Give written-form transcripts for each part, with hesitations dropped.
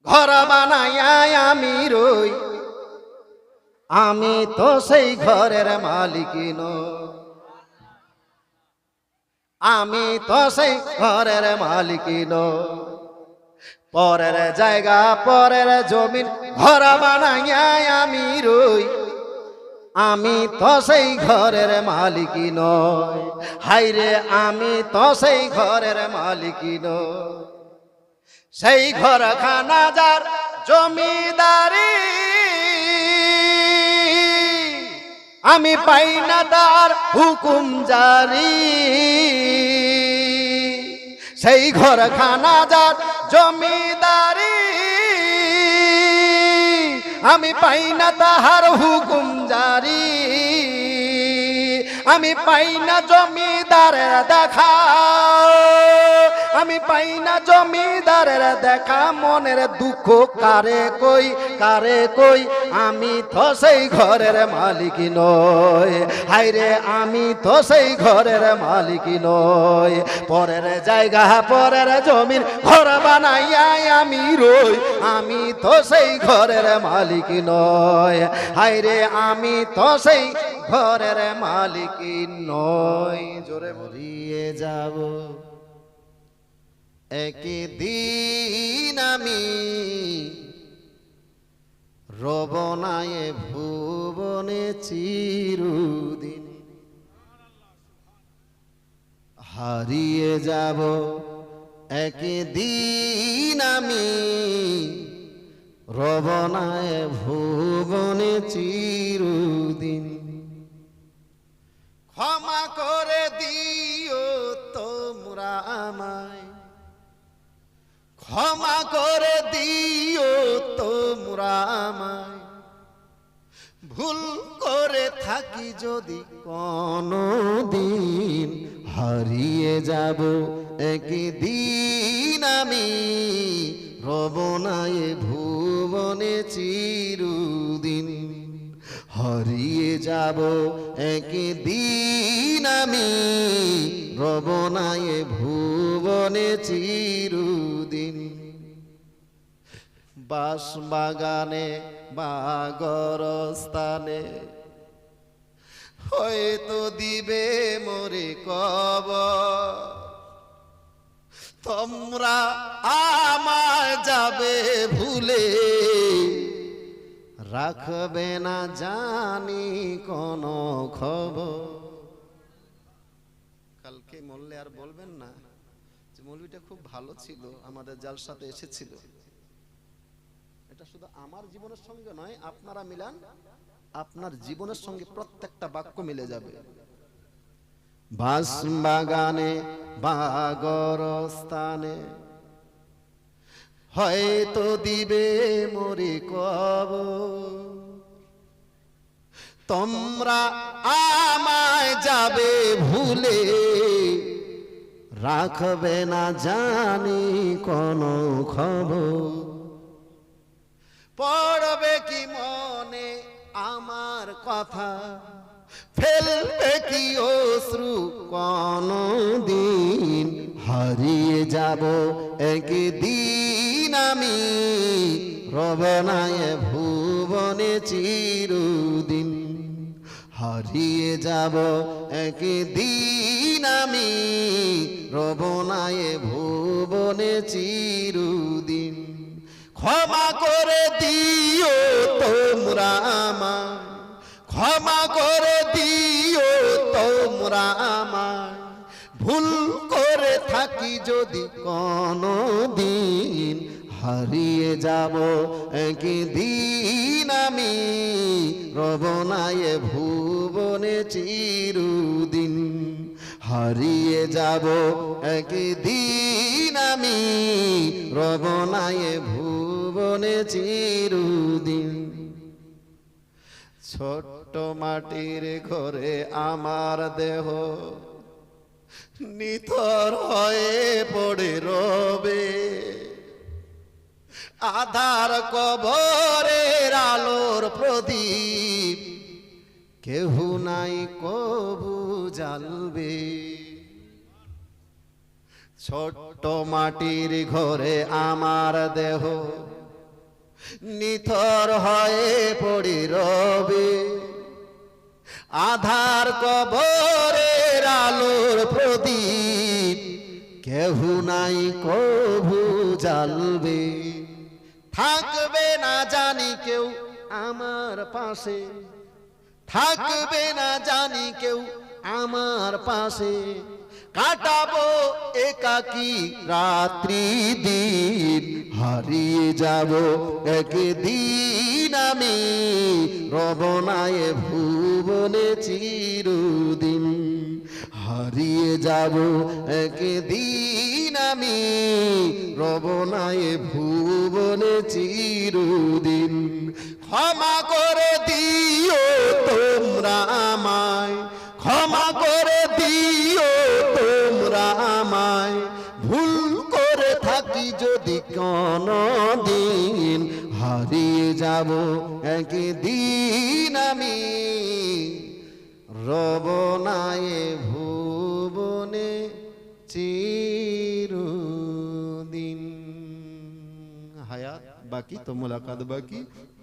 ঘর বানাইয়া আমি রই, আমি তো সেই ঘরের মালিক নই। আমি তো সেই ঘরের মালিক নই। পরের জায়গা পরের জমিন ঘর বানাইয়া আমি রই, আমি তো সেই ঘরের মালিক নই। হাইরে আমি তো সেই ঘরের মালিক নই। সেই ঘরখানা যার জমিদারি, আমি পাই না তার হুকুম জারি। সেই ঘরখানা যার জমিদারি, আমি পাই না তাহার হুকুম জারি। আমি পাই না জমিদারের দেখা, আমি পাই না জমিদারের দেখা। মনের দুঃখ কারে কই, কারে কই, আমি তো সেই ঘরের মালিক নই। হাইরে আমি তো সেই ঘরের মালিক নই। পরের জায়গা পরের জমির ঘর বানাইয়া আমি রই, আমি তো সেই ঘরের মালিক নই। হাইরে আমি তো সেই ঘরের মালিক নই। জোরে হারিয়ে যাব একদিন আমি, রব নাই ভুবনে চিরদিন। হারিয়ে যাব একদিন আমি, রব নাই ভুবনে চিরদিন। ক্ষমা করে দিও তোমরা আমায়, ক্ষমা করে দিও তোমরা আমায়। ভুল করে থাকি যদি কোনো দিন, হারিয়ে যাব একদিন আমি, রব নাই ভুবনে চিরদিন। হারিয়ে যাব একদিন আমি, রব নাই ভুবনে চিরদিন। বাস বাগানে বা গরস্থানে হয়তো দিবে মোরে কবর। তোমরা আমায় যাবে ভুলে, রাখবে না জানি কোনো খবর। কালকে মরলে আর বলবেন না যে মৌলবীটা খুব ভালো ছিল, আমাদের জালসাতে এসেছিল। এটা শুধু আমার জীবনের সঙ্গে নয়, আপনারা মিলান, আপনার জীবনের সঙ্গে প্রত্যেকটা বাক্য মিলে যাবে। বাস বাগানে বা গরস্থানে হয়তো দিবে মোরে কবর। তোমরা আমায় যাবে ভুলে, রাখবে না জানি কোনো খবর। পড়বে কি মনে আমার কথা, ফেলবে কি অশ্রু কোনো দিন। হারিয়ে যাব একদিন আমি, রব নাই ভুবনে চিরদিন। হারিয়ে যাব একদিন আমি, রব নাই ভুবনে চিরদিন। ক্ষমা করে দিও তোমরা আমায়, ক্ষমা করে দিও তোমরা আমায়। ভুল করে থাকি যদি কোনো দিন, হারিয়ে যাব একদিন আমি, রব নাই ভুবনে চিরদিন। হারিয়ে যাব একদিন আমি, রব নাই ভুবনে চিরদিন। ছোট্ট মাটির ঘরে আমার দেহ নিথর হয়ে পড়ে রবে। আধার কবরের আলোর প্রদীপ কেহ নাই কবু জ্বালবে। ছোট্ট মাটির ঘরে আমার দেহ নিথর হয়ে পড়ি রবে আধার কবরের আলোর প্রদীপ কেহ নাই কভু জ্বালবে থাকবে না জানি কেউ আমার পাশে থাকবে না জানি কেউ আমার পাশে কাটাবো একাকী রাত্রি দিন হারিয়ে যাব একদিন আমি রবনায় ভুবনে চিরদিন হারিয়ে যাব একদিন আমি রবনায় ভুবনে চিরদিন ক্ষমা করে দিও তোমরা আমায় ক্ষমা করে দিও তোমরা আমায় ভুল করে থাকি যদি কোনো দিন হারিয়ে যাব একদিন আমি রবনায় ভুবনে চিরদিন হায়াত বাকি তো মুলাকাত বাকি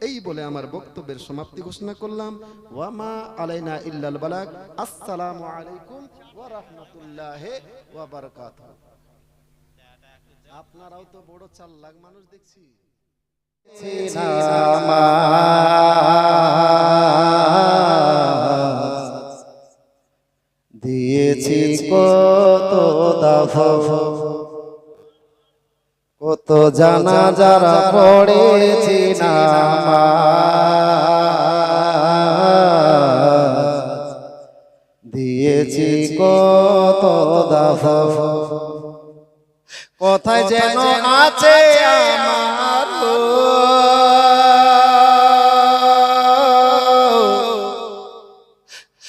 এই বলে আমার বক্তব্যের সমাপ্তি ঘোষণা করলাম ওয়ামা আলাইনা ইল্লাল বালাগ আসসালামু আলাইকুম ওয়া রাহমাতুল্লাহি ওয়া বারাকাতুহু আপনারাও তো বড় চালাক মানুষ দেখছি দিয়েছি কত দফা কত জানাজারা পড়েছি নামাজ দিয়েছি কত দফা কোথায় যেন আছে আমার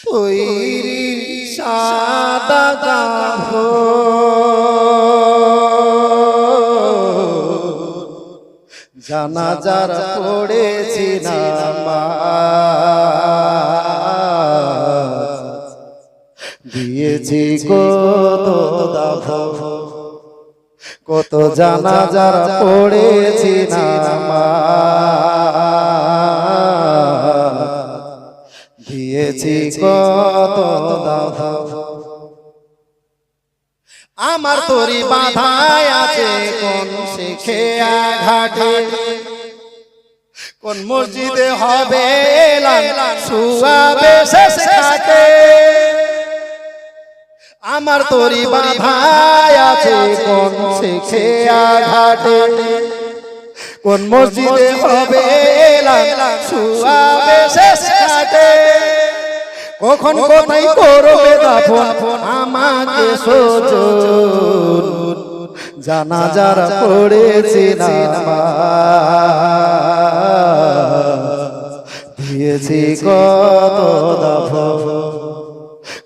তৈরি সাদা জানাজার পড়েছি নামাজ দিয়েছি কত দফা কত জানাজার পড়েছি নামাজ দিয়েছি কত দফা আমার তোরি বাধায় আছে কোন শিখে ঘাটে কোন মসজিদে হবে শুয়াবে শেষ ঘাটে আমার তোরি বাধায় আছে কোন শিখে ঘাটে কোন মসজিদে হবে শুয়াবে শেষ ঘাটে কখন কোথায় করবে দাফন আমাকে সজন জানাজারা পড়েছি নামাজ দিয়েছি কত দফা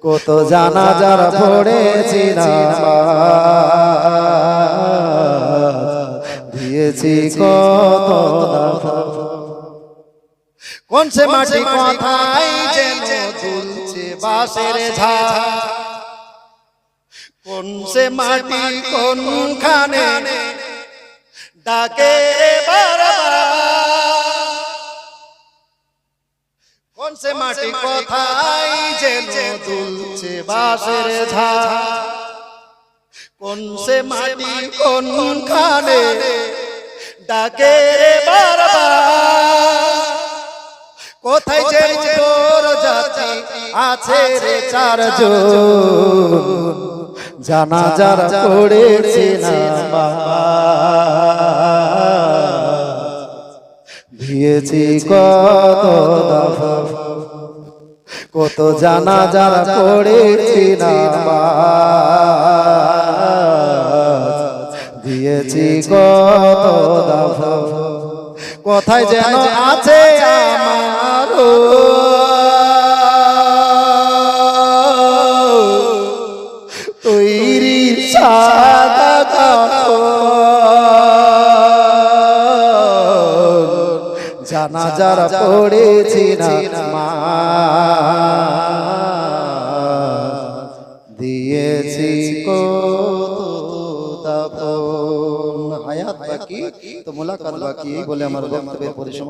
কত জানাজারা পড়েছি নামাজ দিয়েছি কত দফা কোন সে মাটি কথাই যেন দুলছে বাঁশের ঝাড় কোন সে মাটি কোনখানে ডাকে বারবার কোন সে মাটি কথাই যেন দুলছে বাঁশের ঝাড় কোন সে মাটি কোনখানে ডাকে বারবার কোথায় যে তোর জাতি আছে রে চারজন জানাজারা পড়েছি নামাজ দিয়েছি কত দফা কত জানাজারা পড়েছি নামাজ দিয়েছি কত দফা কোথায় যেন আছে আমার তৈরি সাদা জানাজারা পড়েছি নামাজ দিয়েছি কত দাফন হায়াত বাকি তো মোলাকাত বাকি, এই বলে আমার বক্তব্যের পরিসমাপ্তি।